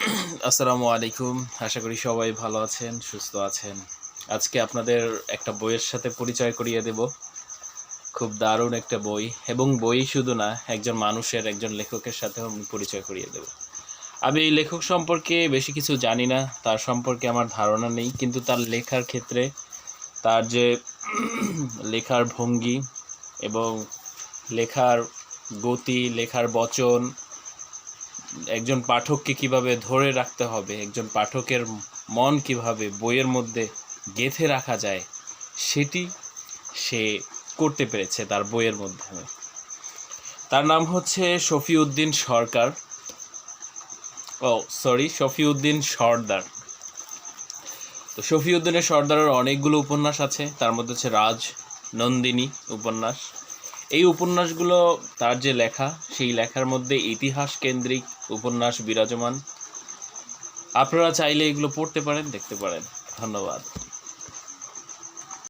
আসসালামু আলাইকুম। আশা করি সবাই ভালো আছেন, সুস্থ আছেন। আজকে আপনাদের একটা বইয়ের সাথে পরিচয় করিয়ে দেব। খুব দারুণ একটা বই, এবং বই শুধু না, একজন মানুষের, একজন লেখকের সাথেও আমি পরিচয় করিয়ে দেব। আমি এই লেখক সম্পর্কে বেশি কিছু জানি না, তার সম্পর্কে আমার ধারণা নেই, কিন্তু তার লেখার ক্ষেত্রে তার যে লেখার ভঙ্গি এবং লেখার গতি, লেখার বচন, একজন পাঠককে কিভাবে ধরে রাখতে হবে, একজন পাঠকের মন কিভাবে বইয়ের মধ্যে গেঁথে রাখা যায়, সেটি সে করতে পেরেছে তার বইয়ের মাধ্যমে। তার নাম হচ্ছে শফিউদ্দীন সরকার, শফিউদ্দীন সর্দার। তো শফিউদ্দীনের সর্দারের অনেকগুলো উপন্যাস আছে, তার মধ্যে হচ্ছে রাজ নন্দিনী উপন্যাস। এই উপন্যাসগুলো, তার যে লেখা, সেই লেখার মধ্যে ইতিহাস কেন্দ্রিক উপন্যাস বিরাজমান। আপনারা চাইলে এগুলো পড়তে পারেন, দেখতে পারেন। ধন্যবাদ।